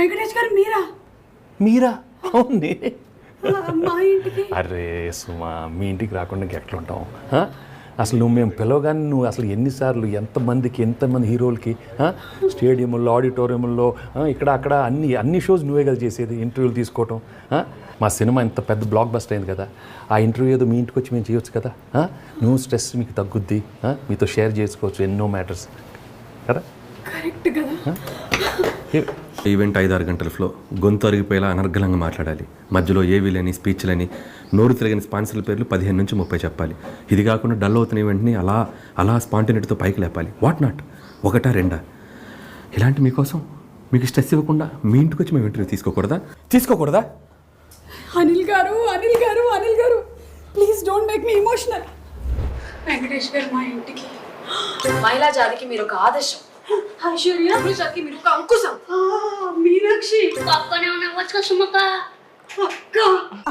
వెంకటేష్ గారు మీరా? అవునే. మా ఇంటికి? అరే సుమా, మీ ఇంటికి రాకుండా ఎట్లా ఉంటాం? అసలు నువ్వు మేము పిలవగానే నువ్వు అసలు ఎన్నిసార్లు ఎంతమంది హీరోలకి స్టేడియంలో, ఆడిటోరియంలో, ఇక్కడ అక్కడ అన్ని షోస్ నువ్వే కదా చేసేది, ఇంటర్వ్యూలు తీసుకోవటం. మా సినిమా ఇంత పెద్ద బ్లాక్ బస్టర్ అయింది కదా, ఆ ఇంటర్వ్యూ ఏదో మీ ఇంటికి వచ్చి మేము చేయొచ్చు కదా. నువ్వు స్ట్రెస్ మీకు తగ్గుద్ది, మీతో షేర్ చేసుకోవచ్చు ఎన్నో మ్యాటర్స్ కదా. కరెక్ట్ కదా. ఈవెంట్ 5-6 గంటల ఫ్లో, గొంతు అరిగిపోయేలా అనర్గళంగా మాట్లాడాలి. మధ్యలో ఏవీ లేని స్పీచ్లని, నోరు తిరగని స్పాన్సర్ల పేర్లు 15 నుంచి 30 చెప్పాలి. ఇది కాకుండా డల్ అవుతున్న ఈవెంట్ని అలా స్పాంటినిటీతో పైకి లేపాలి. వాట్ నాట్, 1-2 ఇలాంటి మీకోసం మీకు స్ట్రెస్ ఇవ్వకుండా మీ ఇంటికి వచ్చి మేము ఇంటర్వ్యూ తీసుకోకూడదా? అనిల్ గారు please don't make me emotional. Venkatesh గారు మా ఇంటికి. మహిళా జాతికి మీరు ఒక ఆదర్శం, ఐశ్వర్యకి మీరు ఒక అంకుశం. Meenakshi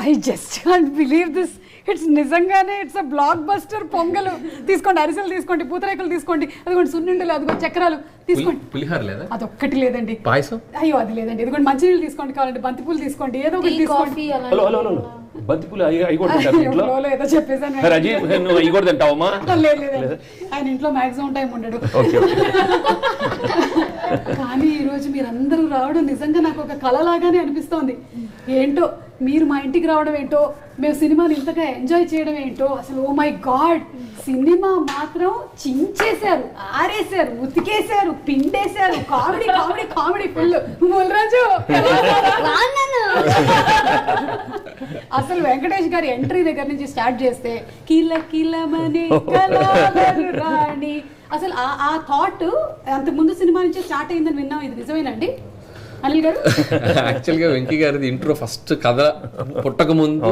I just can't believe this. It's నిజంగానే ఇట్స్ అ బ్లాక్ బస్టర్. పొంగలు తీసుకోండి, అరిసెలు తీసుకోండి, పూతరేకులు తీసుకోండి, అదిగోండి సున్నుండలు, అదిగోండి చక్రాలు తీసుకోండి. పులిహార లేదా? అదొక్కటి లేదండి. పాయసం? అయ్యో అది లేదండి. ఇదిగోండి మంచినీళ్ళు తీసుకోండి, కావాలంటే బంతిపూలు తీసుకోండి, ఏదో ఒకటి తీసుకోండి. బంతిపూలు ఏదో చెప్పేసాను. లేదు, ఆయన ఇంట్లో మాక్సిమం టైం ఉండడు. కానీ ఈరోజు మీరందరూ రావడం నిజంగా నాకు ఒక కళలాగానే అనిపిస్తోంది. ఏంటో మీరు మా ఇంటికి రావడం ఏంటో, మేము సినిమాని ఇంతగా ఎంజాయ్ చేయడం ఏంటో, అసలు ఓ మై గాడ్, సినిమా మాత్రం చించేశారు, ఆరేశారు, ఉతికేశారు, పిండేశారు. Comedy comedy comedy full. Raju అసలు వెంకటేష్ గారి ఎంట్రీ దగ్గర నుంచి స్టార్ట్ చేస్తే కిల కిలమనే రాణి, అసలు ఆ థాట్ అంతకు ముందు సినిమా నుంచి స్టార్ట్ అయిందని విన్నాం. ఇది నిజమేనండి అనిల్ గారు? యాక్చువల్గా వెంకీ గారిది ఇంట్రో ఫస్ట్ కథ పుట్టక ముందు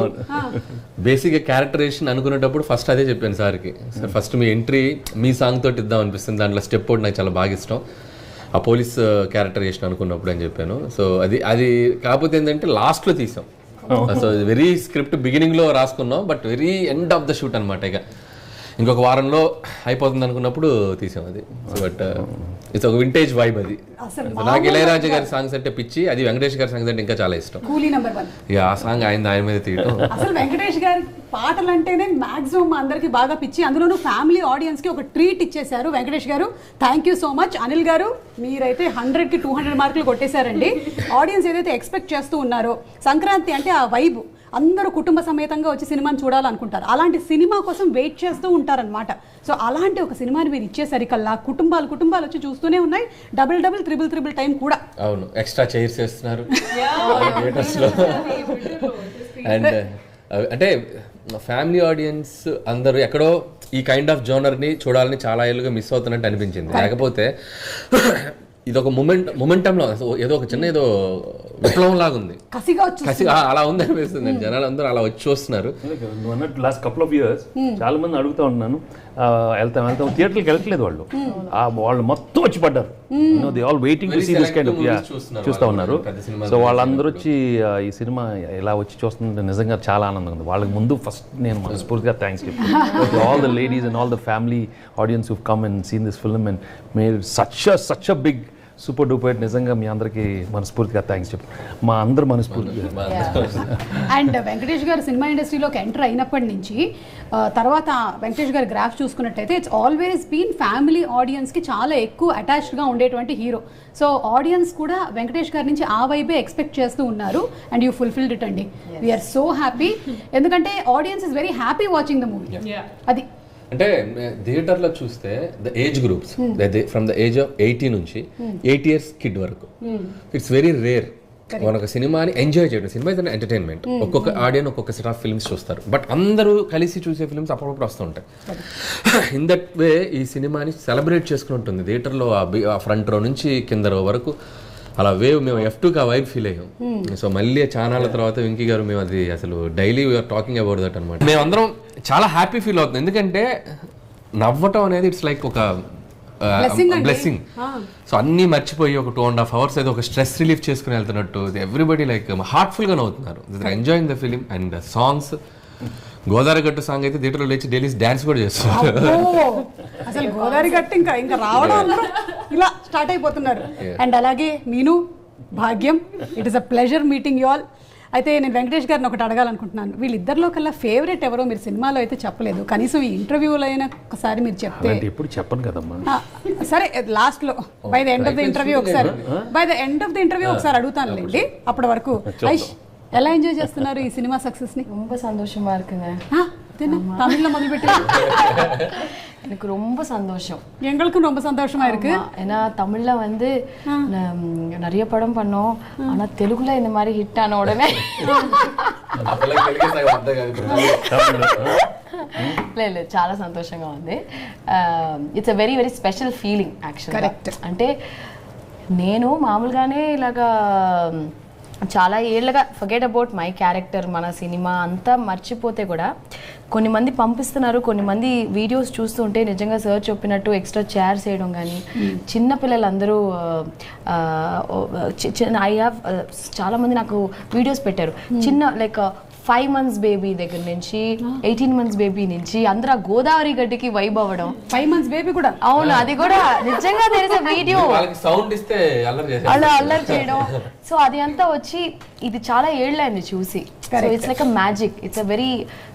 బేసిక్గా క్యారెక్టరేషన్ అనుకునేటప్పుడు ఫస్ట్ అదే చెప్పాను సార్కి. సార్ ఫస్ట్ మీ ఎంట్రీ మీ సాంగ్ తోటి ఇద్దాం అనిపిస్తుంది, దాంట్లో స్టెప్ ఒకటి నాకు చాలా బాగా ఇష్టం, ఆ పోలీస్ క్యారెక్టరేషన్ అనుకున్నప్పుడు అని చెప్పాను. సో అది కాకపోతే ఏంటంటే లాస్ట్లో తీసాం. సో వెరీ స్క్రిప్ట్ బిగినింగ్లో రాసుకున్నాం, but very end of the shoot అనమాట. ఇక ఇంకొక వారంలో అయిపోతుంది అనుకున్నప్పుడు తీసాం అది. బట్ ఇట్స్ ఒక వింటేజ్ వైబ్ అది. నాకు ఇళయరాజా గారి సాంగ్స్ అంటే పిచ్చి, అది వెంకటేష్ గారి సాంగ్స్ అంటే ఇంకా చాలా ఇష్టం. కూలీ నెంబర్ 1 ఇక ఆ సాంగ్ ఆయన మీద తీయటం. అసలు వెంకటేష్ గారి పాటలు అంటేనే మాక్సిమం అందరికి బాగా పిచ్చి, అందులోనూ ఫ్యామిలీ ఆడియన్స్ కి ఒక ట్రీట్ ఇచ్చేశారు వెంకటేష్ గారు. Thank you so much. Anil గారు మీరైతే 100కి 200 మార్కులు కొట్టేశారండి. ఆడియన్స్ ఏదైతే ఎక్స్పెక్ట్ చేస్తూ ఉన్నారో, సంక్రాంతి అంటే ఆ వైబ్, అందరూ కుటుంబ సమేతంగా వచ్చి సినిమాని చూడాలనుకుంటారు, అలాంటి సినిమా కోసం వెయిట్ చేస్తూ ఉంటారనమాట. సో అలాంటి ఒక సినిమాని మీరు ఇచ్చేసరికల్లా కుటుంబాలు వచ్చి చూస్తూనే ఉన్నాయి. డబుల్ త్రిబుల్ టైం కూడా. అవును, ఎక్స్ట్రా చైర్స్ వేస్తున్నారు థియేటర్స్ లో. అండ్ అంటే ఫ్యామిలీ ఆడియన్స్ అందరూ ఎక్కడో ఈ కైండ్ ఆఫ్ జోనర్ని చూడాలని చాలా ఏళ్ళుగా మిస్ అవుతున్నట్టు అనిపించింది. లేకపోతే ఇది ఒక మొమెంటంలో ఏదో ఒక చిన్న ఏదో విప్లవం లాగా ఉంది, కసిగా అలా ఉంది అనిపిస్తుంది. జనాలు అందరూ అలా వచ్చి చూస్తున్నారు. లాస్ట్ కపుల్ ఆఫ్ ఇయర్స్ చాలా మంది అడుగుతా ఉన్నాను, వెళ్తాం థియేటర్కి వెళ్ళట్లేదు వాళ్ళు మొత్తం వచ్చి పడ్డారు. They all waiting to see this kind of చూస్తూ ఉన్నారు. సో వాళ్ళందరూ వచ్చి ఈ సినిమా ఇలా వచ్చి చూస్తుంటే నిజంగా చాలా ఆనందంగా ఉంది. వాళ్ళకి ముందు ఫస్ట్ నేను మనస్ఫూర్తిగా థ్యాంక్స్ చెప్తాను. All the ladies and all the family audience who come and seen this film and made such a big super duper. నిజంగా మీ అందరికీ మనస్ఫూర్తిగా థ్యాంక్స్ చెప్పు, మా అందరు మనస్ఫూర్తిగా. అండ్ వెంకటేష్ గారు సినిమా ఇండస్ట్రీలోకి ఎంటర్ అయినప్పటి నుంచి తర్వాత వెంకటేష్ గారి గ్రాఫ్ చూసుకున్నట్టయితే ఇట్స్ ఆల్వేస్ బీన్ ఫ్యామిలీ ఆడియన్స్కి చాలా ఎక్కువ అటాచ్డ్గా ఉండేటువంటి హీరో. సో ఆడియన్స్ కూడా వెంకటేష్ గారి నుంచి ఆ వైబే ఎక్స్పెక్ట్ చేస్తూ ఉన్నారు. అండ్ యూ ఫుల్ఫిల్డ్ ఇట్ అండి. వీఆర్ సో హ్యాపీ, ఎందుకంటే audience is very happy watching the movie. అది అంటే థియేటర్లో చూస్తే the age groups from the age of 80 నుంచి 80 years కిడ్ వరకు, ఇట్స్ వెరీ రేర్ మనకు సినిమాని ఎంజాయ్ చేయడం. Cinema is entertainment. ఒక్కొక్క ఆడియన్స్ ఒక్కొక్క సెట్ ఆఫ్ ఫిల్మ్స్ చూస్తారు, బట్ అందరూ కలిసి చూసే ఫిల్మ్స్ అప్పుడప్పుడు వస్తూ ఉంటాయి. ఇన్ దట్ వే ఈ సినిమాని సెలబ్రేట్ చేసుకుని ఉంటుంది థియేటర్లో. ఆ ఫ్రంట్ రో నుంచి కింద రో వరకు అలా వేవ్, మేము F2కి ఆ వైబ్ ఫీల్ అయ్యాం. సో మళ్ళీ చానాల తర్వాత వెంకీ గారు మేము అది అసలు daily we are talking about that అనమాట. మేమందరం చాలా హ్యాపీ ఫీల్ అవుతుంది, ఎందుకంటే నవ్వటం అనేది ఇట్స్ లైక్ ఒక బ్లెస్సింగ్. సో అన్నీ మర్చిపోయి ఒక 2.5 hours అయితే ఒక స్ట్రెస్ రిలీఫ్ చేసుకుని వెళ్తున్నట్టు ఎవ్రీబడి లైక్ హార్ట్ఫుల్గా నవ్వుతున్నారు. Enjoying the film and songs. Godavari గట్టు సాంగ్ అయితే థియేటర్లో లేచి డైలీ డాన్స్ కూడా చేస్తున్నారు. అసలు గోదావరి గట్టు ఇంకా రావడం ఇలా స్టార్ట్ అయిపోతున్నారు. అండ్ అలాగే మీను భాగ్యం. It is a pleasure meeting you all. అయితే నేను వెంకటేష్ గారిని ఒకటి అడగాలనుకుంటున్నాను. వీళ్ళిద్దరిలో కల్లా ఫేవరెట్ ఎవరో మీరు సినిమాలో అయితే చెప్పలేదు, కనీసం ఈ ఇంటర్వ్యూలో అయినా ఒకసారి మీరు చెప్తే. ఎప్పుడు చెప్పను కదమ్మా. సరే లాస్ట్ లో by the end of the interview ఒకసారి ఒకసారి అడుగుతానులేండి. అప్పటి వరకు ఐష్ ఎలా ఎంజాయ్ చేస్తున్నారు ఈ సినిమా సక్సెస్ ని? ரொம்ப சந்தோஷமா இருக்குங்க. தமிழ்ல முதல் பெட்டி எனக்கு ரொம்ப சந்தோஷம். எங்களுக்கும் ரொம்ப சந்தோஷமா இருக்கு. ஏன்னா தமிழ்ல வந்து நிறைய படம் பண்ணோம், ஆனா தெலுங்குல இந்த மாதிரி ஹிட் ஆன உடனே లేదు చాలా సంతోషంగా ఉంది. It's a very very special feeling యాక్చువల్గా. అంటే నేను మామూలుగానే ఇలాగా చాలా ఏళ్ళగా ఫర్గెట్ అబౌట్ మై క్యారెక్టర్, మన సినిమా అంతా మర్చిపోతే కూడా కొన్ని మంది పంపిస్తున్నారు, కొన్ని మంది వీడియోస్ చూస్తుంటే నిజంగా సార్ చెప్పినట్టు ఎక్స్ట్రా చైర్స్ వేయడం కానీ, చిన్నపిల్లలందరూ ఐ హ్యావ్ చాలామంది నాకు వీడియోస్ పెట్టారు, చిన్న లైక్ 5 months బేబీ దగ్గర నుంచి 18 months బేబీ నుంచి అందరూ గోదావరి గడ్డికి వైబ్ అవ్వడం. 5 months బేబీ కూడా అవును, అది కూడా నిజంగా తెలిసే వీడియో సౌండ్ ఇస్తే అల్లరి చేయడం. సో అది అంతా వచ్చి ఇది చాలా ఏళ్ళైంది చూసి. So it's like a magic. It's a very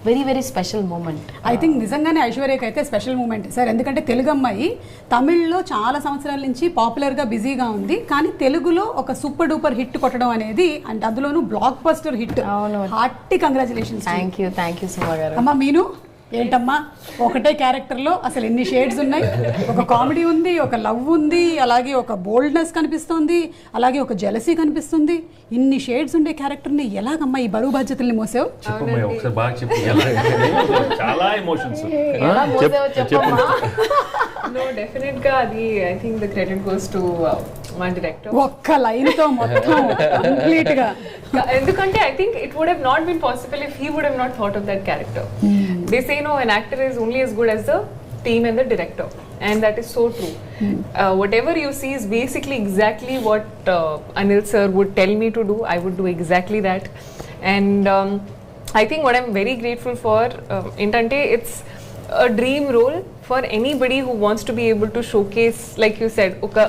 very very special moment. I think నిజంగానే ఐశ్వర్యకి అయితే స్పెషల్ మూమెంట్ సార్. ఎందుకంటే తెలుగు అమ్మాయి తమిళ్లో చాలా సంవత్సరాల నుంచి పాపులర్గా బిజీగా ఉంది, కానీ తెలుగులో ఒక సూపర్ డూపర్ హిట్ కొట్టడం అనేది, అంటే అందులోనూ బ్లాక్ బస్టర్ హిట్. అవును, hearty congratulations. Thank you Suma గారు. అమ్మా మీను ఏంటమ్మా ఒకటే క్యారెక్టర్లో అసలు ఎన్ని షేడ్స్ ఉన్నాయి. ఒక కామెడీ ఉంది, ఒక లవ్ ఉంది, అలాగే ఒక బోల్డ్నెస్ కనిపిస్తుంది, అలాగే ఒక జెలసీ కనిపిస్తుంది. ఇన్ని షేడ్స్ ఉండే క్యారెక్టర్ని ఎలాగమ్మా ఈ బరువు బాధ్యతల్ని మోసావు? ఒకసారి బాగా చెప్పు. చాలా ఎమోషన్స్ No, definitely గా అది I think the credit goes to my director. ఒక్క లైన్ తో మొత్తం కంప్లీట్ గా. ఎందుకంటే I think it would have not been possible if he would have not thought of that character. They say no, an actor is only as good as the team and the director, and that is so true. Whatever you see is basically exactly what Anil sir would tell me to do. I would do exactly that. And I think what I'm very grateful for intante it's a dream role for anybody who wants to be able to showcase, like you said, oka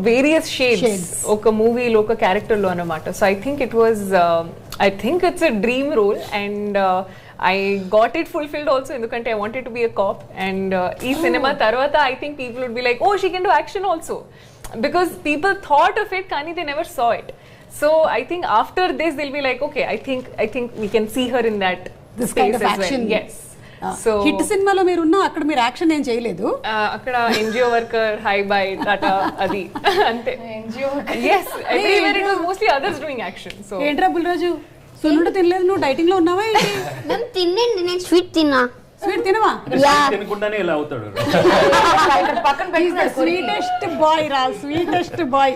various shades oka movie lo oka character lo anamata. So I think it was I think it's a dream role, and I got it fulfilled also endukante I wanted to be a cop, and ee cinema tarvata I think people would be like, oh, she can do action also, because people thought of it kani they never saw it. So I think after this they'll be like, okay, I think we can see her in that this kind of action. Well. Yes. So hit సినిమాలో మీరున్నా అక్కడ మీరు action ఏం చేయలేదు. అక్కడ NGO worker, hi bye Tata, అది అంతే. NGO worker, yes, everywhere it was mostly others doing action. So ఏంట్రా బుల్రాజు, సున్నుండ తినలేదు, నువ్వు డైటింగ్ లో ఉన్నావా ఏంటి? నేను తిన్నండి, నేను స్వీట్ తిన్నా. స్వీట్ తినవా? తినకుండానే ఇలా అవుతాడు. స్వీటెస్ట్ బాయ్ రా, స్వీటెస్ట్ బాయ్.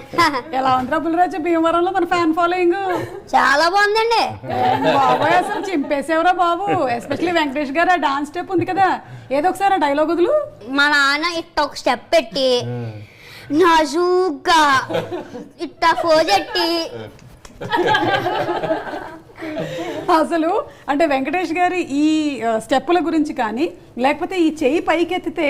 ఎలా ఉందిరా బుల్రాజు భీమవరంలో మన ఫ్యాన్ ఫాలోయింగ్? చాలా బాగుందండి బాబాయ్, అసలు చింపేసేవరా బాబు. ఎస్పెషల్లీ వెంకటేష్ గారు ఆ డాన్స్ స్టెప్ ఉంది కదా, ఏదో ఒకసారి ఆ డైలాగ్ వదులు. మా నాన్న ఇట్ట ఒక స్టెప్ పెట్టి నాజూగ్గా ఇట్ట ఫోజెట్టి. అసలు అంటే వెంకటేష్ గారి ఈ స్టెప్పుల గురించి కానీ, లేకపోతే ఈ చెయ్యి పైకెత్తితే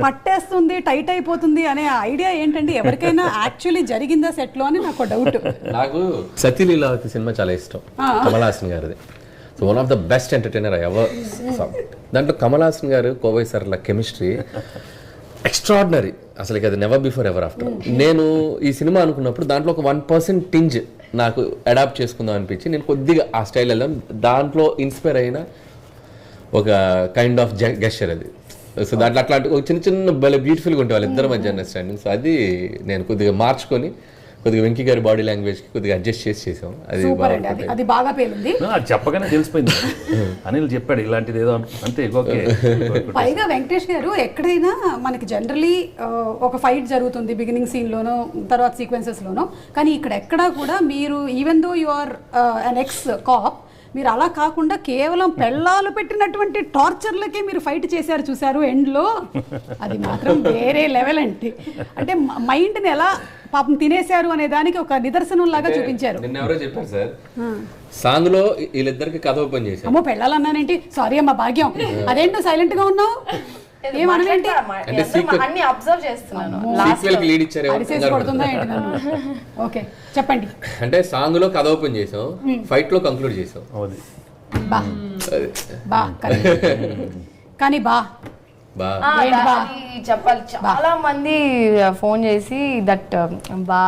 పట్టేస్తుంది, టైట్ అయిపోతుంది అనే ఐడియా ఏంటండి? ఎవరికైనా యాక్చువల్లీ జరిగిందా సెట్ లో అని నాకు డౌట్. నాకు సతీలీలావతి సినిమా చాలా ఇష్టం, కమల్ హాసన్ గారిది. So one of the best entertainer I ever సా. దాంట్లో కమల్ హాసన్ గారు, కోవై సార్ల కెమిస్ట్రీ ఎక్స్ట్రాడినరీ, అసలు అది నెవర్ బిఫోర్ ఎవర్ ఆఫ్టర్. నేను ఈ సినిమా అనుకున్నప్పుడు దాంట్లో ఒక 1% టింజ్ నాకు అడాప్ట్ చేసుకుందాం అనిపించి నేను కొద్దిగా ఆ స్టైల్ వెళ్ళాం. దాంట్లో ఇన్స్పైర్ అయిన ఒక కైండ్ ఆఫ్ గెస్చర్ అది. సో దాంట్లో అట్లాంటి ఒక చిన్న చిన్న భలే బ్యూటిఫుల్గా ఉంటాయి వాళ్ళిద్దరి మధ్య అండర్స్టాండింగ్. సో అది నేను కొద్దిగా మార్చుకొని కొద్దిగా వెంకీ గారి బాడీ లాంగ్వేజ్ కి కొద్దిగా అడ్జస్ట్ చేసాం. అది బాగా పేలింది. చెప్పగానే తెలిసిపోయింది. అనిల్ చెప్పాడు ఇలాంటిది ఏదో అంతే. పైగా వెంకటేష్ గారు ఎక్కడైనా మనకి జనరలీ ఒక ఫైట్ జరుగుతుంది బిగినింగ్ సీన్ లోనో తర్వాత సీక్వెన్సెస్ లోనో, కానీ ఇక్కడ ఎక్కడా కూడా మీరు even though you are an ex cop, మీరు అలా కాకుండా కేవలం పెళ్ళాలు పెట్టినటువంటి టార్చర్లకే మీరు ఫైట్ చేశారు చూసారు ఎండ్లో. అది మాత్రం వేరే లెవెల్ అండి. అంటే మైండ్ని ఎలా పాపం తినేశారు అనే దానికి ఒక నిదర్శనం లాగా చూపించారు. నిన్న ఎవరో చెప్పారు సార్, సాంగ్ లో వీళ్ళిద్దరికి కథ ఓపెన్ చేశారు. అమ్మో పెళ్ళాలన్నానేంటి, సారీ అమ్మా భాగ్యం, అదేంటో సైలెంట్ గా ఉన్నావు? ఏమనంటే అంటే sequel- అన్ని అబ్జర్వ్ చేస్తున్నాను సీక్వెల్ కి లీడ్ ఇచ్చారు అరిసేసి కొడుతుందా ఏంటి నన్ను? ఓకే చెప్పండి. అంటే సాంగ్ లో కథ ఓపెన్ చేసాం, ఫైట్ లో కంక్లూడ్ చేసాం. అవుది బా బా కానీ బా చెప్పాలి. చాలా మంది ఫోన్ చేసి దట్ బా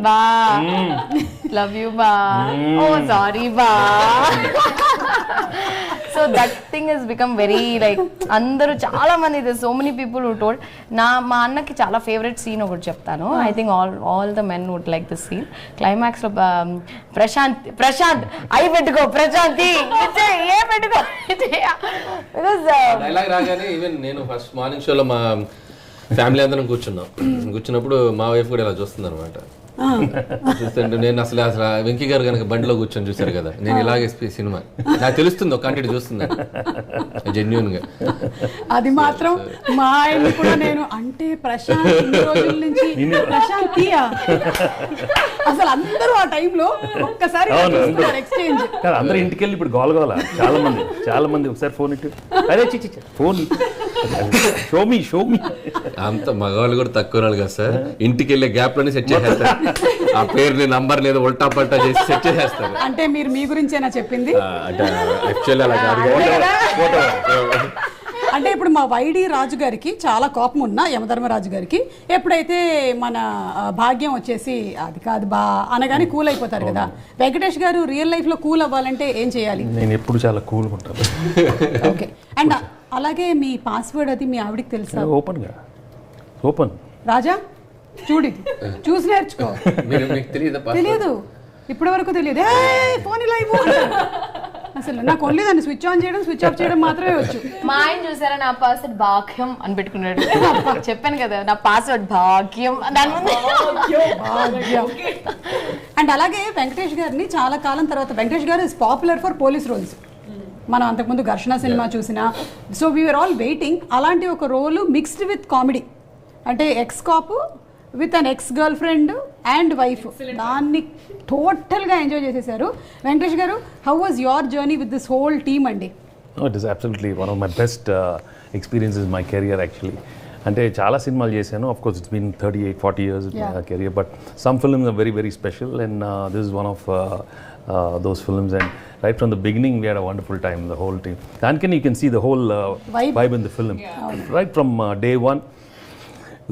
బా లవ్ యూ బా ఓ సారీ బా. So that thing is become very like అందరూ చాలా మంది so many people who told. మా అన్నకి చాలా ఫేవరెట్ సీన్ ఒకటి చెప్తాను. I think all the men would like this scene. Climax లో ప్రశాంత్ అయి పెట్టుకో ప్రశాంతి ఏ పెట్టుకో డైలాగ్ రాగానే ఈవెన్ నేను ఫస్ట్ మార్నింగ్ షోలో మా ఫ్యామిలీ అందరం కూర్చున్నప్పుడు మా వైఫ్ కూడా ఇలా చూస్తుంది అనమాట. చూస్తుంటే నేను అసలు వెంకీ గారు కనుక బండిలో కూర్చొని చూశారు కదా, నేను ఇలాగే సినిమా నాకు తెలుస్తుంది ఒక కంటెంట్ చూస్తుంది జెన్యున్ గా. అది మాత్రం మా ఆయన కూడా నేను అంటే ప్రశాంత్ ఇన్ని రోజుల నుంచి ప్రశాంతియా అసలు అందరూ ఆ టైంలో ఒక్కసారి ఎక్స్చేంజ్. అందరూ ఇంటికి వెళ్ళి ఇప్పుడు గోలగోల చాలా మంది ఒకసారి ఫోన్ ఇట్టు అదే ఫోన్ షోమి అంత మగవాళ్ళు కూడా తక్కువ రాళ్ళు కదా సార్. ఇంటికి వెళ్ళే గ్యాప్ లోనే సెట్ చేసేస్తారు, ఆ పేరుని నంబర్ లేదు ఉల్టా పల్టా చేసి సెట్ చేసేస్తారు. అంటే మీరు మీ గురించేనా చెప్పింది? అంటే యాక్చువల్లీ అలా కాదు. అంటే ఇప్పుడు మా వైడి రాజు గారికి చాలా కోపం ఉన్నా యమధర్మరాజు గారికి ఎప్పుడైతే మన భాగ్యం వచ్చేసి అది కాదు బా అనగానే కూల్ అయిపోతారు కదా. వెంకటేష్ గారు రియల్ లైఫ్ లో కూల్ అవ్వాలంటే ఏం చేయాలి? నేను ఎప్పుడు చాలా కూల్గా ఉంటాను. ఓకే. అండ్ అలాగే మీ పాస్వర్డ్ అది మీ ఆవిడకి తెలుసా? ఓపెన్ రాజా చూడు చూసి నేర్చుకో. తెలియదు ఇప్పటి వరకు తెలియదు. ఫోన్ ఇలా ఇవ్వు అసలు నాకు ఓన్లీ దాన్ని స్విచ్ ఆన్ చేయడం స్విచ్ ఆఫ్ చేయడం మాత్రమే వచ్చు. మా ఆయన చూసారా నా పాస్వర్డ్ భాగ్యం అని పెట్టుకున్నాడు. చెప్పాను కదా నా పాస్వర్డ్ భాగ్యం దాని ముందు. అండ్ అలాగే వెంకటేష్ గారిని చాలా కాలం తర్వాత Venkatesh garu is popular for police roles. మనం అంతకుముందు ఘర్షణ సినిమా చూసినా. సో వీఆర్ ఆల్ వెయిటింగ్ అలాంటి ఒక రోలు మిక్స్డ్ విత్ కామెడీ, అంటే ex cop with an ex girlfriend and wife, దాన్ని టోటల్గా ఎంజాయ్ చేసేసారు. వెంకటేష్ గారు, how was your journey with this whole team అండి? It is absolutely one of my best experiences my career actually. అంటే చాలా సినిమాలు చేశాను. Of course it's been 38-40 years career, but some films are very very special and this is one of those films, and right from the beginning we had a wonderful time, the whole team. And you can see the whole vibe in the film. Right from day one,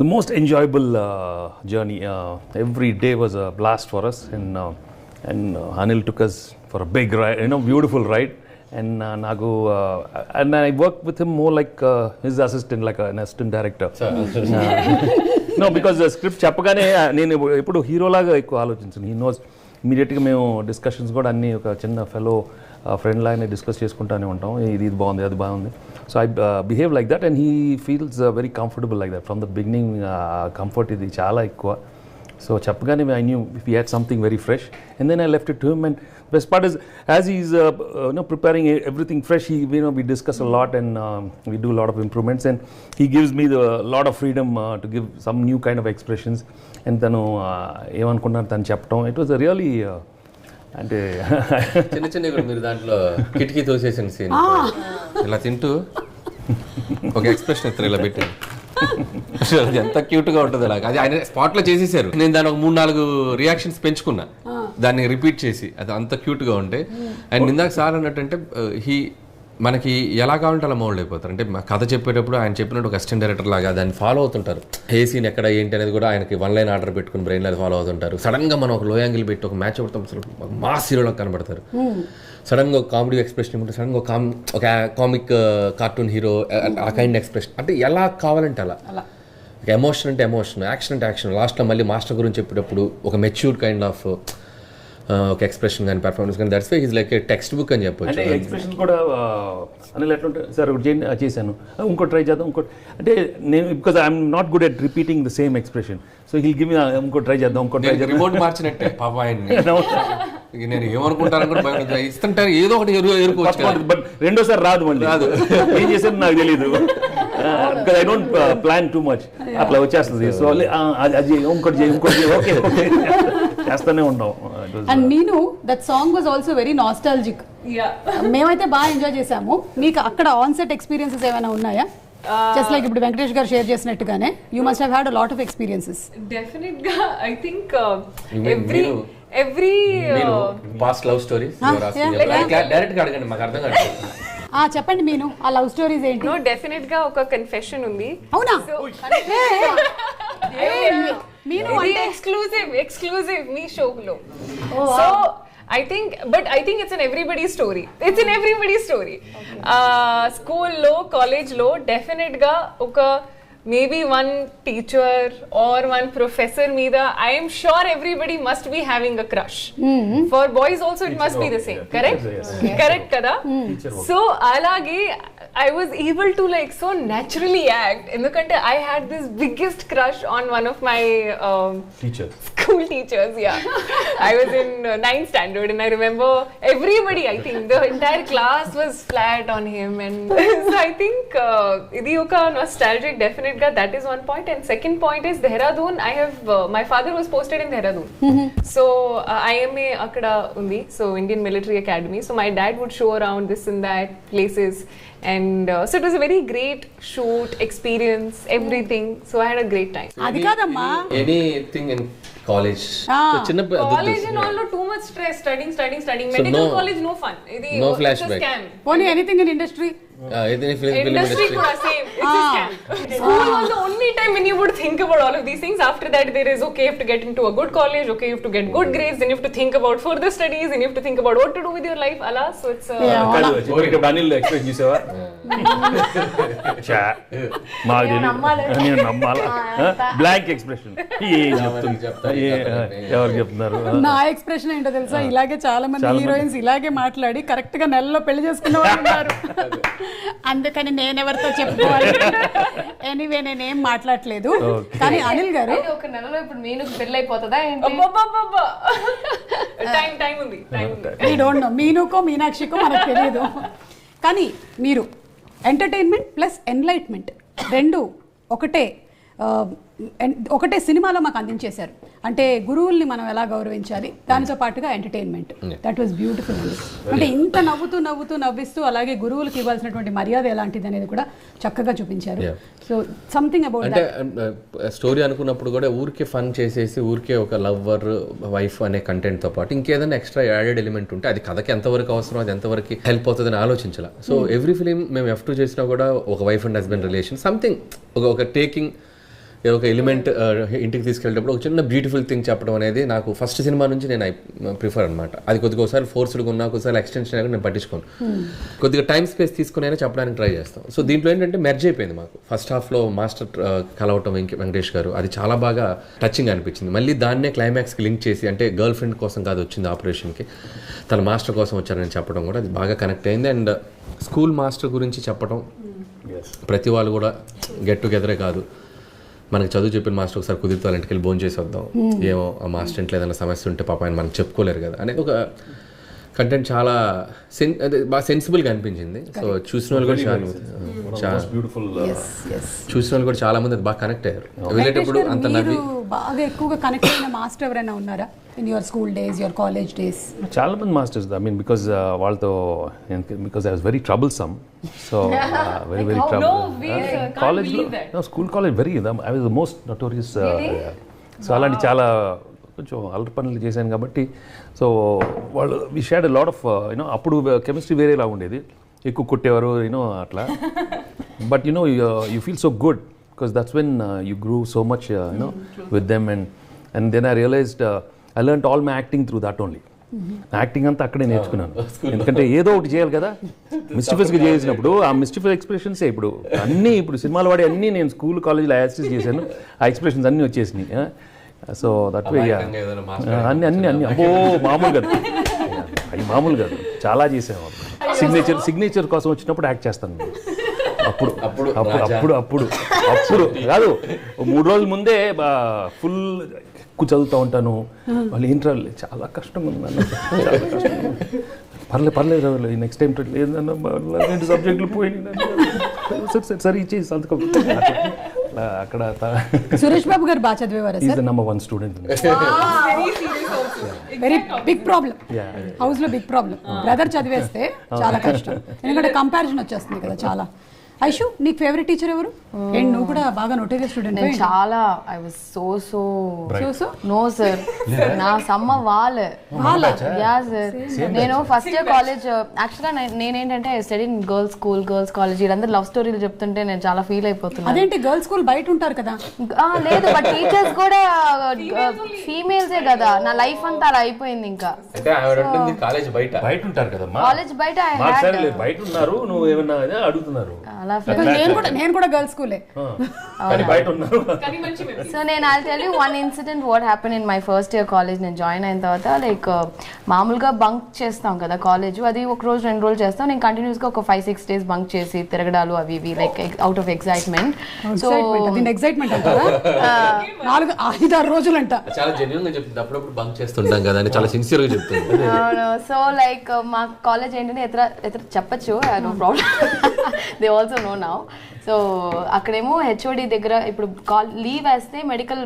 the most enjoyable journey. Every day was a blast for us, and Anil took us for a big ride, beautiful ride. And Nagu, and I worked with him more like his assistant, like an assistant director. No, because the script చెప్పగానే నేను ఎప్పుడు హీరోలాగా ఎక్కువ ఆలోచించాను. He knows ఇమీడియట్గా మేము discussions కూడా అన్నీ ఒక చిన్న ఫెలో ఫ్రెండ్ లాగానే డిస్కస్ చేసుకుంటూనే ఉంటాం. ఇది బాగుంది, అది బాగుంది. So I behave like that and he feels very comfortable like that. From the beginning comfort ఇది చాలా ఎక్కువ. సో చెప్పగానే I knew if he had something very fresh and then I left it to him. And best part is as he's preparing everything fresh, we discuss a lot and we do a lot of improvements, and he gives me the lot of freedom to give some new kind of expressions. And tanu evanukunnaru tanu cheptam, it was a really అంటే చిన్న చిన్న కూడా మీరు దాంట్లో కిటికీ తోసేసిన scene ఇలా తింటూ ఒక ఎక్స్ప్రెషన్ ఇస్తారు ఇలా పెట్టి, ఎంత క్యూట్ గా ఉంటుంది అలాగా. అది ఆయన స్పాట్ లో చేసేసారు. నేను దాని ఒక 3-4 రియాక్షన్స్ పెంచుకున్నా దాన్ని రిపీట్ చేసి, అది అంత క్యూట్ గా ఉంటే. అండ్ ఇందాక సార్ అన్నట్టంటే మనకి ఎలా కావాలంటే అలా మౌల్డ్ అయిపోతారు. అంటే కథ చెప్పేటప్పుడు ఆయన చెప్పినట్టు ఒక అసిస్టెంట్ డైరెక్టర్ లాగా దాన్ని ఫాలో అవుతుంటారు. ఏ సీన్ ఎక్కడ ఏంటి అనేది కూడా ఆయనకి 1 line ఆర్డర్ పెట్టుకుని బ్రెయిన్లో అది ఫాలో అవుతుంటారు. సడన్ గా మనం ఒక లో యాంగిల్ పెట్టి ఒక మ్యాచ్ అవుతాం, మాస్ హీరోలో కనబడతారు. సడన్ గా ఒక కామెడీ ఎక్స్ప్రెషన్ ఉంటుంది, సడన్ గా ఒక కామిక్ కార్టూన్ హీరో ఆ కైండ్ ఎక్స్ప్రెషన్, అంటే ఎలా కావాలంటే అలా. ఎమోషన్ అంటే ఎమోషన్, యాక్షన్ అంటే యాక్షన్. లాస్ట్లో మళ్ళీ మాస్టర్ గురించి చెప్పేటప్పుడు ఒక మెచ్యూర్డ్ కైండ్ ఆఫ్ ఒక ఎక్స్ప్రెషన్ కానీ పెర్ఫార్మెన్స్ కానీ, that's why he's like a textbook అని చెప్పొచ్చు. ఎక్స్ప్రెషన్ కూడా అనిల్ ఎట్లుంటే సార్ ఒకటి చేశాను, ఇంకోటి ట్రై చేద్దాం, ఇంకోటి అంటే నేను because I'm not good at repeating the same expression. So heal give me ఇంకోటి ట్రై చేద్దాం, ఇంకోటి ట్రై చేద్దాం. రిమోట్ మార్చినట్టే పాప ఆయన్ని. నేను ఏమనుకుంటాను కూడా ఇస్తుంటారు, ఏదో ఒకటి ఎరుకోవచ్చు, బట్ రెండోసారి రాదు, మళ్ళీ రాదు. ఏం చేశాను నాకు తెలీదు, because I don't plan too much, అట్లా వచ్చేస్తుంది. సో అది ఇంకోటి ఓకే చేస్తూనే ఉంటాం. And Meenu that song was also very nostalgic. మేమైతే బాగా ఎంజాయ్ చేసాము. మీకు అక్కడ ఆన్ సెట్ ఎక్స్పీరియన్సెస్ ఏమైనా ఉన్నాయా? జస్ట్ లైక్ ఇప్పుడు వెంకటేష్ గారు షేర్ చేసినట్టుగానే you must have had a lot of experiences. Definite గా I think every past love stories direct గా అడగండి, మాకు అర్థం కాదు. చెప్పండి మీను, ఆ లవ్ స్టోరీస్ ఏంటి? నో డెఫినెట్ గా ఒక కన్ఫెషన్ ఉంది. అవునా? మీను అంటే ఎక్స్క్లూజివ్ మీ షోలో. So I think it's in everybody's story. It's in everybody's story. School lo, college lo, definite ga oka maybe one teacher or one professor meeda I am sure everybody must be having a crush. For boys also it must be the same. Correct? Correct kada? So alage I was able to like so naturally act endukante I had this biggest crush on one of my school teachers. I was in 9th standard and I remember everybody, I think the entire class was flat on him, and so I think idi oka nostalgic definite ga, that is one point. And second point is Dehradun. I have my father was posted in Dehradun. So IMA akada undi, so Indian Military Academy. So my dad would show around this and that places, and so it was a very great shoot experience, everything. So I had a great time. అది కాదమ్మా, anything in college. చిన్న college and all no too much stress, studying. Medical college no fun. No it's flashback. a scam. only anything in industry. Industry kuda same. It's a scam. School was the only time when you would think about all of these things. After that there is okay, you have to get into a good college, okay, you have to get good grades, then you have to think about further studies, and you have to think about what to do with your life. Alas, so it's Daniel explain చేసావా? నేను నమ్మాలా? Blank expression. ఎవరు చెప్తున్నారు? నా expression ఏంటో తెలుసా, ఇలాగే చాలా మంది హీరోయిన్స్ ఇలాగే మాట్లాడి కరెక్ట్ గా నెలలో పెళ్లి చేసుకున్న వాళ్ళు ఉన్నారు. అందుకని నేనెవరితో చెప్పుకోవాలి. ఎనీవే నేనేం మాట్లాడలేదు. కానీ అనిల్ గారు ఒక నెలలో ఇప్పుడు మీనుకు పెళ్లి అయిపోతుందా ఏంటి? టైం ఉంది. వీ డోంట్ నో, మీనుకో మీనాక్షికో మనకు తెలియదు. కానీ మీరు ఎంటర్టైన్మెంట్ ప్లస్ ఎన్లైట్మెంట్ రెండు ఒకటే సినిమాలో మాకు అందించేశారు. అంటే గురువుల్ని మనం ఎలా గౌరవించాలి, దానితో పాటుగా ఎంటర్టైన్మెంట్. దట్ వాస్ బ్యూటిఫుల్ అండి. అంటే ఇంత నవ్విస్తూ అలాగే గురువులకు ఇవ్వాల్సినటువంటి మర్యాద ఎలాంటిది అనేది కూడా చక్కగా చూపించారు. సో సంథింగ్ అబౌట్ అంటే స్టోరీ అనుకున్నప్పుడు కూడా ఊరికే ఫన్ చేసేసి ఊరికే ఒక లవ్వర్ వైఫ్ అనే కంటెంట్ తో పాటు ఇంకేదైనా ఎక్స్ట్రా యాడెడ్ ఎలిమెంట్ ఉంటే అది కథకి ఎంతవరకు అవసరం, అది ఎంతవరకు హెల్ప్ అవుతుందని ఆలోచించాలి. సో ఎవ్రీ ఫిలిం మేము F2 చేసినా కూడా ఒక wife and husband relation something ఒక టేకింగ్ ఒక ఎలిమెంట్ ఇంటికి తీసుకెళ్ళేటప్పుడు ఒక చిన్న బ్యూటిఫుల్ థింగ్ చెప్పడం అనేది నాకు ఫస్ట్ సినిమా నుంచి నేను ప్రిఫర్ అనమాట. అది కొద్దిగా ఒకసారి ఫోర్స్డ్గా ఉన్నా, ఒకసారి ఎక్స్టెన్షన్ అయినా నేను పట్టించుకోను. కొద్దిగా టైం స్పేస్ తీసుకుని అయినా చెప్పడానికి ట్రై చేస్తాం. సో దీంట్లో ఏంటంటే మెర్జ్ అయిపోయింది మాకు. ఫస్ట్ హాఫ్లో మాస్టర్ కలవటం వెంకటేష్ గారు, అది చాలా బాగా టచింగ్ అనిపించింది. మళ్ళీ దాన్నే క్లైమాక్స్కి లింక్ చేసి, అంటే గర్ల్ ఫ్రెండ్ కోసం కాదు వచ్చింది ఆపరేషన్కి, తన మాస్టర్ కోసం వచ్చారని చెప్పడం కూడా అది బాగా కనెక్ట్ అయింది. అండ్ స్కూల్ మాస్టర్ గురించి చెప్పడం, ప్రతి వాళ్ళు కూడా గెట్ టుగెదరే కాదు, మనకి చదువు చెప్పిన మాస్టర్ ఒకసారి కుదిరితే వాళ్ళ ఇంటికి వెళ్ళి భోజనం చేసి వద్దాం, ఏమో ఆ మాస్టర్ ఇంట్లో ఏదైనా సమస్య ఉంటే పాప ఆయన మనకు చెప్పుకోలేరు కదా అనేది ఒక కంటెంట్ చాలా బాగా సెన్సిబుల్గా అనిపించింది. సో చూసిన వాళ్ళు కూడా చాలా మంది అది బాగా కనెక్ట్ అయ్యారు. వెళ్ళేటప్పుడు అంత నవ్వి. బాగా ఎక్కువగా కనెక్ట్ అయిన మాస్టర్ ఎవరైనా ఉన్నారా in your school days, your college days? చాలా మంది మాస్టర్స్, ఐ మీన్ బికాజ్ వాళ్ళతో, because I was very troublesome. So very trouble కాలేజ్లో, school college very, I was the most notorious. So అలాంటి చాలా కొంచెం అల్లరి పనులు చేశాను కాబట్టి, సో వాళ్ళు we shared lot of you know, అప్పుడు కెమిస్ట్రీ వేరేలా ఉండేది, ఎక్కువ కొట్టేవారు యూనో అట్లా. But you know you feel so good because that's when you grew so much you know with them. And then I realised I learned all my acting through that only. Acting అంతా అక్కడే నేర్చుకున్నాను. ఎందుకంటే ఏదో ఒకటి చేయాలి కదా, మిస్టిఫియస్గా చేసినప్పుడు ఆ మిస్టిఫియస్ ఎక్స్ప్రెషన్సే ఇప్పుడు అన్నీ, ఇప్పుడు సినిమాలు వాడి అన్నీ నేను స్కూల్ కాలేజ్లో యాక్సెస్ చేశాను, ఆ ఎక్స్ప్రెషన్స్ అన్నీ వచ్చేసినాయి. సో దట్ వే అన్ని అబ్బో మామూలు కాదు, అది మామూలు కాదు, చాలా చేసాము. సిగ్నేచర్ కోసం వచ్చినప్పుడు యాక్ట్ చేస్తాను. అప్పుడు కాదు, 3 రోజుల ముందే ఫుల్ ఎక్కువ చదువుతూ ఉంటాను. వాళ్ళు ఏంట్రా చాలా కష్టంగా ఉంది, పర్లేదు నెక్స్ట్ టైం లేదన్నా సబ్జెక్టులు పోయి సరే ఇచ్చేసి సంతకం. అక్కడ సురేష్ బాబు గారు బాగా చదివేవారా is sir? The number 1 student. Very big problem house లో, బిగ్ ప్రాబ్లం. బ్రదర్ చదివేస్తే చాలా కష్టం, ఎందుకంటే కంపారిజన్ వచ్చేస్తుంది కదా చాలా. ఐషు, నీకు ఫేవరెట్ టీచర్ ఎవరు? అండ్ నువ్వు కూడా బాగా నోటేరియస్ స్టూడెంట్. నేను చాలా I was so no sir, నా సమ్మ యా సార్. నేను ఫస్ట్ ఇయర్ కాలేజ్ యాక్చువల్గా నేనేంటంటే study in girls school, girls college. వీళ్ళందరూ లవ్ స్టోరీలు చెప్తుంటే నేను చాలా ఫీల్ అయిపోతున్నాను. అదేంటి గర్ల్స్ స్కూల్ బయట ఉంటారు కదా? లేదు, బట్ టీచర్స్ కూడా ఫీమేల్సే కదా. నా లైఫ్ అంతా అలా అయిపోయింది. ఇంకా కాలేజ్ బయట ఉంటారు కదా, కాలేజ్ బయట బయట ఉన్నారు, నువ్వు ఏమన్నా అడుగుతున్నారు. నేను కూడా గర్ల్స్ స్కూలే. సో నేను I'll tell you one incident what happen in my first year college. నేను జాయిన్ అయిన తర్వాత లైక్ మామూలుగా బంక్ చేస్తాం కదా కాలేజ్, అది ఒక రోజు 2 రోజులు చేస్తాం. నేను కంటిన్యూస్గా ఒక 5-6 days బంక్ చేసి తిరగడాలు అవి ఇవి like out of excitement. So excitement అంటారా? 4-5-6 రోజులు అంట. చాలా జెన్యూన్ గా చెప్తుంది. అప్పుడప్పుడు బంక్ చేస్తుంటాం కదా అని చాలా సిన్సియర్ గా చెప్తుంది. సో లైక్ మా కాలేజ్ ఏంటంటే ఎത്ര చెప్పచ్చు, no problem, they also know now. So అక్కడేమో హెచ్ఓడి దగ్గర ఇప్పుడు లీవ్ వేస్తే మెడికల్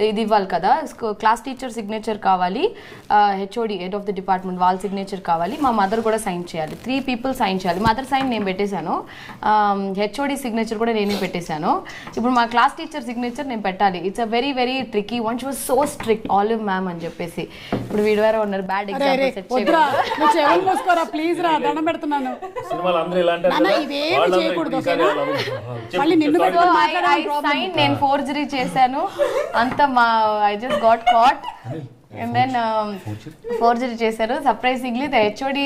ఇది ఇవ్వాలి కదా, క్లాస్ టీచర్ సిగ్నేచర్ కావాలి, HOD head of the department వాళ్ళ సిగ్నేచర్ కావాలి, మా మదర్ కూడా సైన్ చేయాలి. 3 people సైన్ చేయాలి. మదర్ సైన్ నేను పెట్టేశాను, హెచ్ఓడి సిగ్నేచర్ కూడా నేనే పెట్టేశాను. ఇప్పుడు మా క్లాస్ టీచర్ సిగ్నేచర్ నేను పెట్టాలి. It's a very very tricky one. She was so strict, olive ma'am అని చెప్పేసి. ఇప్పుడు వీడు వేరే ఉన్నారు, బ్యాడ్ ఎగ్జాంపుల్ సెట్ ప్లీజ్ రా, దండం పెడుతున్నాను. నేను ఫోర్జరీ చేశాను అంత. I just got caught and then forgery చేశారు. Surprisingly the HOD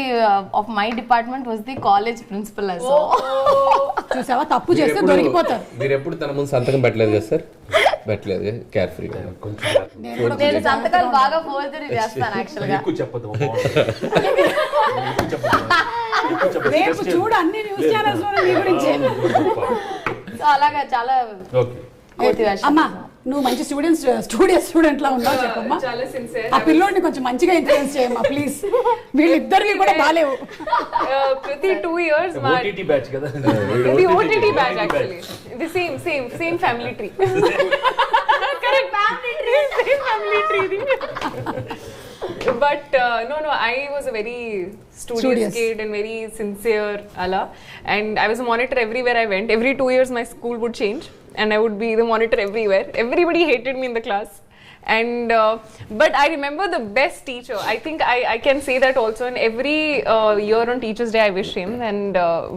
of my department was the college principal as well. చూసావా, తప్పు చేస్తే దొరికిపోతారు. మీరు ఎప్పుడు తన ముందు సంతకం పెట్టలేదు కదా సార్? పెట్టలేదు, కేర్ ఫ్రీ. నేను సంతకాలు బాగా ఫోర్జరీ చేస్తాను యాక్చువల్ గా. రేపు చూడు అన్ని న్యూస్ ఛానల్స్ లో నీ గురించి. సో అలాగా చాలా అమ్మా, నువ్వు మంచి స్టూడెంట్ లా ఉన్నావు చెప్పమ్మా. ఆ పిల్లోడిని కొంచెం మంచిగా ఇన్ఫ్లుయెన్స్ చేయమ్మా ప్లీజ్. వీళ్ళిద్దరివి కూడా బాలేవు. ప్రతి 2 years OTT బ్యాచ్ కదా, the OTT batch actually the same family tree. Correct, family tree. But no, I was a very studious kid and very sincere ala, and I was a monitor everywhere I went. Every 2 years my school would change and I would be the monitor everywhere. Everybody hated me in the class, and but I remember the best teacher. I think I can say that also. In every year on Teachers Day I wish him, and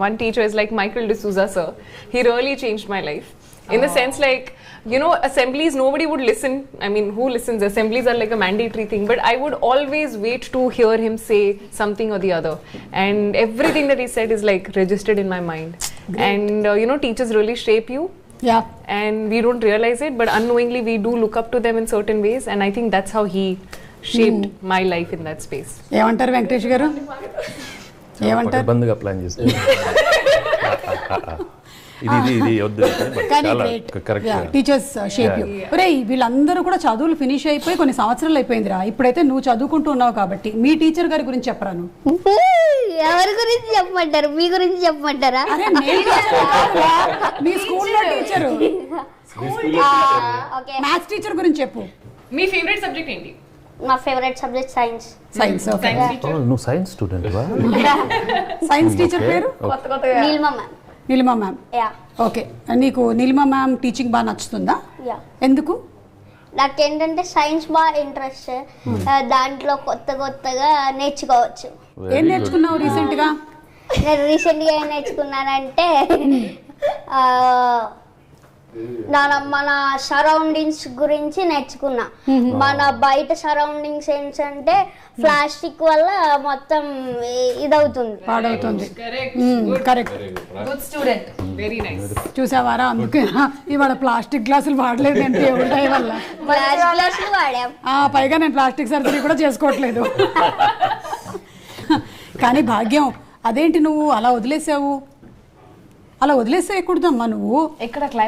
one teacher is like Michael D'Souza sir. He really changed my life in the sense like, you know, assemblies nobody would listen. I mean, who listens? Assemblies are like a mandatory thing, but I would always wait to hear him say something or the other, and everything that he said is like registered in my mind. Great. And you know, teachers really shape you. Yeah. And we don't realize it, but unknowingly we do look up to them in certain ways, and I think that's how he shaped my life in that space. ఏమంటారు వెంకటేష్ గారు? ఏమంటారు? బంద్గా plan చేస్తాను. ఇది వద్దు, teachers shape you. ఒరేయ్, వీళ్ళందరూ కూడా చదువులు ఫినిష్ అయిపోయి కొన్ని సంవత్సరాలు అయిపోయిందిరా. ఇప్పుడైతే నువ్వు చదువుకుంటూ ఉన్నావు కాబట్టి మీ టీచర్ గారి గురించి చెప్పరాను. ఎవరి గురించి చెప్పమంటారు? మీ గురించి చెప్పమంటారా? మీ స్కూల్లో టీచరు, మ్యాథ్స్ టీచర్ గురించి చెప్పు. మీ ఫేవరెట్ సబ్జెక్ట్ ఏంటి? నా ఫేవరెట్ సబ్జెక్ట్ సైన్స్. నువ్వు సైన్స్ స్టూడెంట్ వా? సైన్స్ టీచర్ పేరు నీలిమా మ్యామ్. ఓకే, నీకు నీలిమా మ్యామ్ టీచింగ్ బాగా నచ్చుతుందా? ఎందుకు? నాకేంటంటే సైన్స్ బాగా ఇంట్రెస్ట్, దాంట్లో కొత్తగా నేర్చుకోవచ్చు. ఏం నేర్చుకున్నావు రీసెంట్ గా? నేను రీసెంట్గా ఏం నేర్చుకున్నానంటే మన సరౌండింగ్స్ గురించి నేర్చుకున్నా. మన బయట సరౌండింగ్స్ ఏంటంటే ప్లాస్టిక్ వల్ల మొత్తం ఇదవుతుంది, పాడవుతుంది. Correct, good student, very nice. చూసావారా, అందుకే ఇవాళ ప్లాస్టిక్ గ్లాసులు వాడలేదు అంటే ఉంటాయి వల్ల. గ్లాసులు వాడాం. పైగా నేను ప్లాస్టిక్ సర్జరీ కూడా చేసుకోవట్లేదు. కానీ భాగ్యం, అదేంటి నువ్వు అలా వదిలేసావు? అలా వదిలేసేయకూడదమ్మా నువ్వు.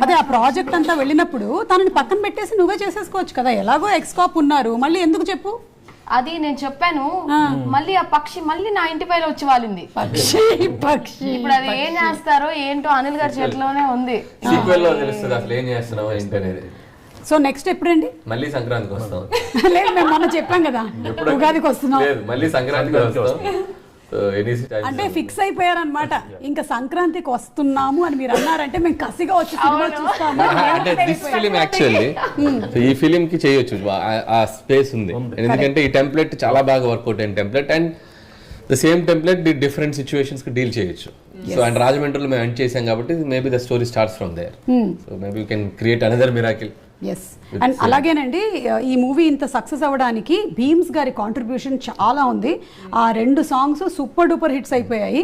అదే ఆ ప్రాజెక్ట్ అంతా వెళ్ళినప్పుడు తనని పక్కన పెట్టేసి నువ్వే చేసేసుకోవచ్చు కదా. ఎలాగో ఎక్స్కాప్ ఉన్నారు, మళ్ళీ ఎందుకు చెప్పు? అది నేను చెప్పాను, మళ్ళీ ఆ పక్షి మళ్ళీ నా ఇంటి పైన వచ్చి వాలింది. పక్షి ఇప్పుడు అది ఏం చేస్తారో ఏంటో అనిల్ గారి చేతిలోనే ఉంది. సీక్వెల్ లో తెలుస్తుంది అసలు ఏం చేస్తున్నావు ఏంటనేది. సో నెక్స్ట్ ఎప్పుడండి? మళ్ళీ సంక్రాంతికి వస్తాం. లేదు మేము మొన్న చెప్పాం కదా ఉగాదికి వస్తున్నాం. లేదు మళ్ళీ సంక్రాంతికి వస్తాం. అంటే ఫిక్స్ అయిపోయారనమాట, ఇంకా సంక్రాంతికి వస్తున్నాము అని మీరు అన్నారంటే మేము కసిగా వచ్చి సినిమా చూస్తాము. అంటే దిస్ ఫిలిం యాక్చువల్లీ ఈ ఫిలిం కి చేయొచ్చు, ఆ స్పేస్ ఉంది. ఎందుకంటే ఈ టెంప్లెట్ చాలా బాగా వర్కౌట్ అయిన template and the same template different situations కి డీల్ చేయొచ్చు. సో అండ్ రాజమండ్రిలో మేము ఎండ్ చేసాం కాబట్టి maybe the story starts from there. So maybe you can create another miracle. Yes and అలాగేనండి ఈ మూవీ ఇంత సక్సెస్ అవ్వడానికి భీమ్స్ గారి కాంట్రిబ్యూషన్ చాలా ఉంది. ఆ 2 సాంగ్స్ సూపర్ డూపర్ హిట్స్ అయిపోయాయి.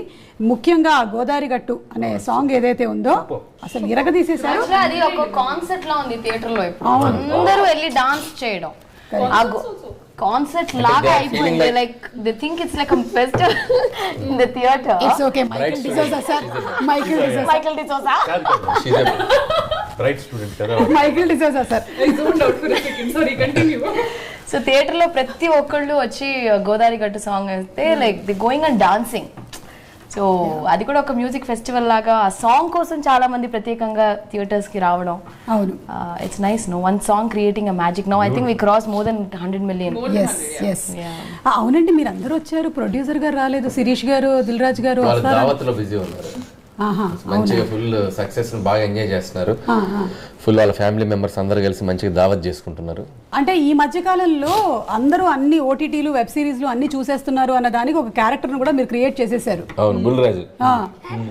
ముఖ్యంగా గోదావరి గట్టు అనే సాంగ్ ఏదైతే ఉందో అసలు ఇరగదీసేశారు. అది ఒక కాన్సెప్ట్ లా ఉంది థియేటర్ లో. అందరూ వెళ్ళి డాన్స్ చేయడం కాన్సెప్ట్ లాగా అయిపోయింది. Like they think it's like a festival in the theater. It's okay. Michael D'Souza sir. Michael D'Souza. She's a bright student కదా. Michael D'Souza sir. I zoned out for a second. Sorry, continue. So theatre లో ప్రతి ఒక్కళ్ళు వచ్చి గోదావరి గట్టు song అయితే like they going and dancing. So అది కూడా ఒక మ్యూజిక్ ఫెస్టివల్ లాగా ఆ సాంగ్ కోసం చాలా మంది ప్రత్యేకంగా థియేటర్స్ కి రావడం. అవును, it's nice. No one song creating a magic. Now I think we cross more than 100 million. అవునండి, మీరు అందరూ వచ్చారు, ప్రొడ్యూసర్ గారు రాలేదు, శిరీష్ గారు, దిల్ రాజు గారు దావత్లో బిజీ ఉన్నారు. మంచిగా ఫుల్ సక్సెస్ బాగా ఎంజాయ్ చేస్తున్నారు. ఫుల్ వాళ్ళ ఫ్యామిలీ మెంబర్స్ అందరూ కలిసి మంచిగా దావత్ చేసుకుంటున్నారు. అంటే ఈ మధ్య కాలంలో అందరూ అన్ని ఓటీటీలు వెబ్ సిరీస్లు అన్ని చూసేస్తున్నారు అన్న దానికి ఒక క్యారెక్టర్ ను కూడా మీరు క్రియేట్ చేసేసారు. అవును, బుల్రాజు.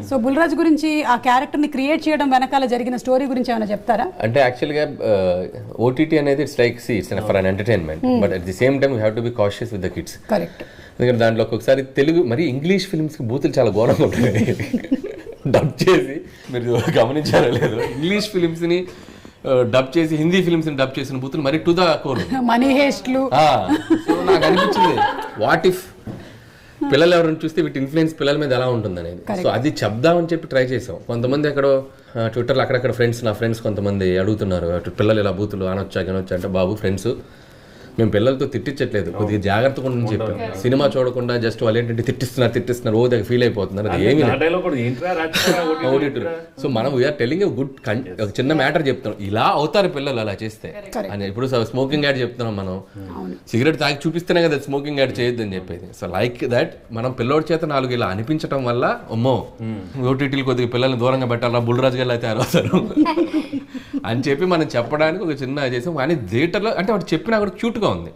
సో బుల్రాజు గురించి ఆ క్యారెక్టర్ ని క్రియేట్ చేయడం వెనకాల జరిగిన స్టోరీ గురించి ఏమైనా చెప్తారా? అంటే యాక్చువల్గా ఓటీటీ అనేది it's like it's for an entertainment, but at the same time you have to be cautious with the kids. Correct. ఎందుకంటే దాంట్లో ఒక్కొక్కసారి తెలుగు మరి ఇంగ్లీష్ ఫిల్మ్స్ కి బూతులు చాలా ఘోరంగా ఉంటాయి. డబ్ చేసి మీరు గమనించారో లేదు, ఇంగ్లీష్ ఫిల్మ్స్ ని డబ్ చేసి హిందీ ఫిల్మ్స్ ని డబ్ చేసిన బూతులు మరి టు ద కోర్. మనీ హేస్ట్లు. సో నాకు అనిపించింది వాట్ ఇఫ్ పిల్లలు ఎవరైనా చూస్తే వీటి ఇన్ఫ్లుయెన్స్ పిల్లల మీద ఎలా ఉంటుంది అనేది. సో అది చెప్దామని చెప్పి ట్రై చేసాం. కొంతమంది ఎక్కడో ట్విట్టర్లో అక్కడక్కడ నా ఫ్రెండ్స్ కొంతమంది అడుగుతున్నారు, పిల్లలు ఇలా బూతులు అనొచ్చా అంటే బాబు ఫ్రెండ్స్ మేము పిల్లలతో తిట్టించట్లేదు, కొద్దిగా జాగ్రత్తగా ఉండని చెప్పాం. సినిమా చూడకుండా జస్ట్ వాళ్ళు ఏంటంటే తిట్టిస్తున్నారు ఓ దగ్గర ఫీల్ అయిపోతున్నారు. అది ఏమి సో మనం వీఆర్ టెలింగ్ గుడ్ ఒక చిన్న మ్యాటర్ చెప్తున్నాం, ఇలా అవుతారు పిల్లలు అలా చేస్తే అని. ఇప్పుడు స్మోకింగ్ యాడ్ చెప్తున్నాం మనం, సిగరెట్ తాగి చూపిస్తేనే కదా స్మోకింగ్ యాడ్ చేయొద్దు అని చెప్పేది. సో లైక్ దట్ మనం పిల్లోడి చేత 4 ఇలా అనిపించడం వల్ల అమ్మో ఓటీటీలు కొద్దిగా పిల్లల్ని దూరంగా పెట్టాలా, బుల్రాజు గారు అయితే అవుతారు అని చెప్పి మనం చెప్పడానికి ఒక చిన్న చేసాం. కానీ థియేటర్లో అంటే వాడు చెప్పినా కూడా క్యూట్ ఉంది,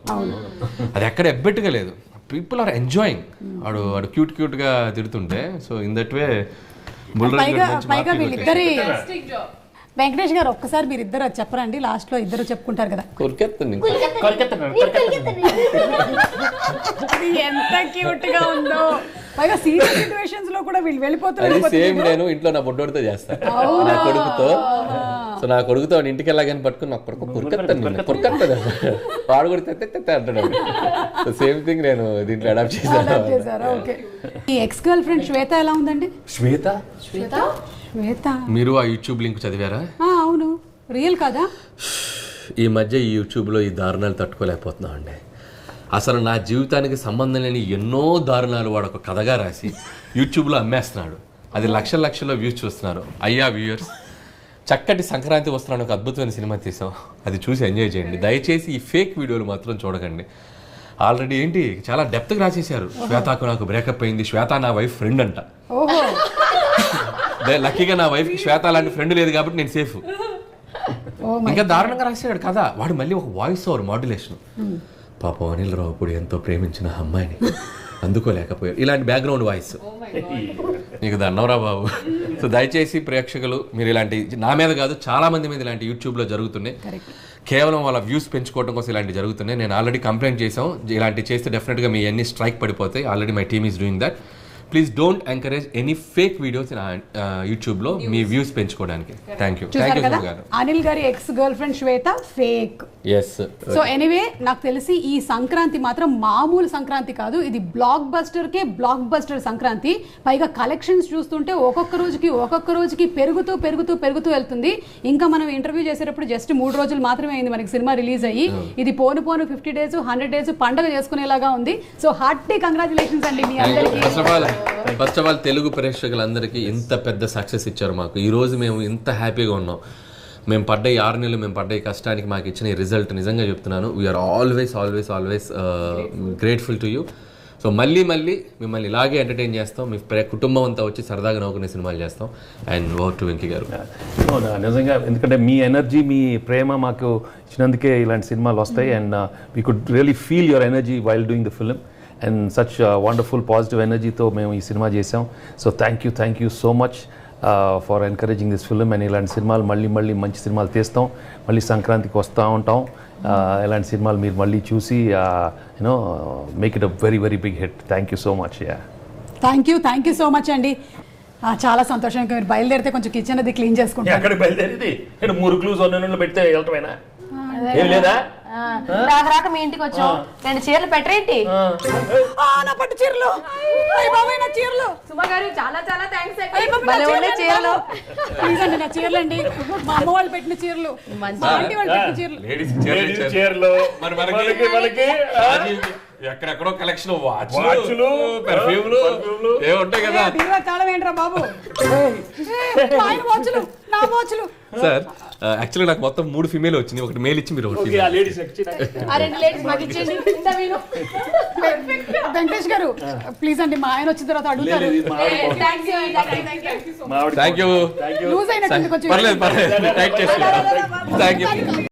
అది ఎక్కడ ఎబ్బెట్టుగా లేదు. People are enjoying. వాడు క్యూట్ గా తిడుతుంటే. So in that way Venkatesh గారు ఒక్కసారి మీరు ఇద్దరు అది చెప్పరండి, లాస్ట్ లో ఇద్దరు చెప్పుకుంటారు కదా. ఎంత క్యూట్ గా ఉందో. పైగా సీరియస్ సిచువేషన్స్ లో కూడా వీళ్ళు వెళ్ళిపోతున్నారు. సేమ్ నేను ఇంట్లో నా బొడ్డోడితో చేస్తాను, నా కొడుకుతో. సో నా కొడుకుతో ఇంటికి వెళ్ళగానే పట్టుకుని నా కొడుకు కొరుకత్తాను వాడు కూడా తెత్తే అంటున్నాడు. సో సేమ్ థింగ్ నేను దీంట్లో అడాప్ట్ చేశాను. ఈ ఎక్స్ గర్ల్ ఫ్రెండ్ శ్వేత ఎలా ఉందండి? శ్వేత మీరు ఆ యూట్యూబ్ లింక్ చదివారా? అవును, రియల్ కదా. ఈ మధ్య ఈ యూట్యూబ్లో ఈ దారుణాలు తట్టుకోలేకపోతున్నాం అండి. అసలు నా జీవితానికి సంబంధం లేని ఎన్నో దారుణాలు వాడు ఒక కథగా రాసి యూట్యూబ్లో అమ్మేస్తున్నాడు. అది లక్షల్లో వ్యూస్ చూస్తున్నారు. అయ్యా వ్యూయర్స్, చక్కటి సంక్రాంతి వస్తున్నాను ఒక అద్భుతమైన సినిమా తీసాం, అది చూసి ఎంజాయ్ చేయండి. దయచేసి ఈ ఫేక్ వీడియోలు మాత్రం చూడకండి. ఆల్రెడీ ఏంటి చాలా డెప్త్గా రాసేసారు. శ్వేతకు నాకు బ్రేకప్ అయింది, శ్వేత నా వైఫ్ ఫ్రెండ్ అంట. లక్కీగా నా వైఫ్కి శ్వేత లాంటి ఫ్రెండ్ లేదు కాబట్టి నేను సేఫ్. ఇంకా దారుణంగా రాసాడు కదా వాడు. మళ్ళీ ఒక వాయిస్ ఓవర్ మాడ్యులేషన్. పాపం అనిల్ రావుపూడి ఎంతో ప్రేమించిన అమ్మాయిని అందుకోలేకపోయారు, ఇలాంటి బ్యాక్గ్రౌండ్ వాయిస్. నీకు దన్నవరా బాబు. సో దయచేసి ప్రేక్షకులు మీరు ఇలాంటి, నా మీద కాదు చాలా మంది మీద ఇలాంటి యూట్యూబ్లో జరుగుతున్నాయి. కేవలం వాళ్ళ వ్యూస్ పెంచుకోవడం కోసం ఇలాంటి జరుగుతున్నాయి. నేను ఆల్రెడీ కంప్లైంట్ చేసాం, ఇలాంటి చేస్తే డెఫినెట్గా మీ అన్ని స్ట్రైక్ పడిపోతాయి. Already my team is doing that. Please don't encourage any fake videos in YouTube లో మీ వ్యూస్ పెంచుకోవడానికి. థ్యాంక్ యూ చూసారు కదా గారు. అనిల్ గారి ఎక్స్ గర్ల్ ఫ్రెండ్ శ్వేత ఫేక్. ఎస్ సో ఎనీవే నాకు తెలిసి ఈ సంక్రాంతి మాత్రం మామూలు సంక్రాంతి కాదు, ఇది బ్లాక్ బస్టర్ సంక్రాంతి. పైగా కలెక్షన్స్ చూస్తుంటే ఒక్కొక్క రోజుకి పెరుగుతూ వెళ్తుంది. ఇంకా మనం ఇంటర్వ్యూ చేసేటప్పుడు జస్ట్ 3 రోజులు మాత్రమే అయింది మనకి సినిమా రిలీజ్ అయ్యి. ఇది పోను 50 days 100 days పండగ చేసుకునేలాగా ఉంది. సో హార్టీ కంగ్రాచులేషన్స్ అండి మీ అందరికీ. ఫస్ట్ ఆఫ్ ఆల్ తెలుగు ప్రేక్షకులందరికీ ఇంత పెద్ద సక్సెస్ ఇచ్చారు మాకు. ఈ రోజు మేము ఇంత హ్యాపీగా ఉన్నాం. మేము పడ్డ 6 నెలలు మేము పడ్డ కష్టానికి మాకు ఇచ్చిన ఈ రిజల్ట్ నిజంగా చెప్తున్నాను, we are always grateful to you. So మళ్ళీ మిమ్మల్ని ఇలాగే ఎంటర్టైన్ చేస్తాం, మీ కుటుంబం అంతా వచ్చి సరదాగా నవ్వుకునే సినిమాలు చేస్తాం. అండ్ ఓవర్ టు వెంకీ గారు. నిజంగా ఎందుకంటే మీ ఎనర్జీ, మీ ప్రేమ మాకు ఇచ్చినందుకే ఇలాంటి సినిమాలు వస్తాయి. And we could really feel your energy while doing the film and such wonderful positive ఎనర్జీతో మేము ఈ సినిమా చేసాం. So thank you so much for encouraging this film. And ఇలాంటి సినిమాలు మళ్ళీ మంచి సినిమాలు తీస్తాం, మళ్ళీ సంక్రాంతికి వస్తూ ఉంటాం. ఇలాంటి సినిమాలు మీరు మళ్ళీ చూసి you know make it a very big hit. Thank you so much. Thank you so much అండి. చాలా సంతోషంగా మీరు బయలుదేరితే కొంచెం కిచెన్ అది క్లీన్ చేసుకుంటాం. ఎక్కడికి బయలుదేరింది? మురుకులు జొన్నలు పెడితే వెళ్ళటమేనా? ఏం లేదా? రాక మీ ఇంటికి వచ్చాం, 2 చీరలు పెట్టరేంటి? నా పట్టు చీరలు, అయ్య బాబాయ్ నా చీరలు. సుమ గారు చాలా థ్యాంక్స్. చీరలు ప్లీజ్ అండి, నా చీరలు అండి, మా అమ్మ వాళ్ళు పెట్టిన చీరలు, మా ఆంటీ వాళ్ళు పెట్టిన చీరలు. ఎక్కడెక్కడో కలెక్షన్ వాచ్లు పెర్ఫ్యూమ్లు ఏముంటాయి కదా. తాళం ఏంట్రా బాబు, వాచ్లు నా వాచ్లు. సార్ యాక్చువల్లీ నాకు మొత్తం 3 ఫీమేల్ వచ్చింది, ఒకటి మేల్ ఇచ్చి మీరు ఒకటి. వెంకటేష్ గారు ప్లీజ్ అండి, మా ఆయన వచ్చిన తర్వాత అడుగుతారు. Thank you. లూజ్ అయినట్టుంది కొంచెం. పర్లేదు టైట్ చేసి. Thank you.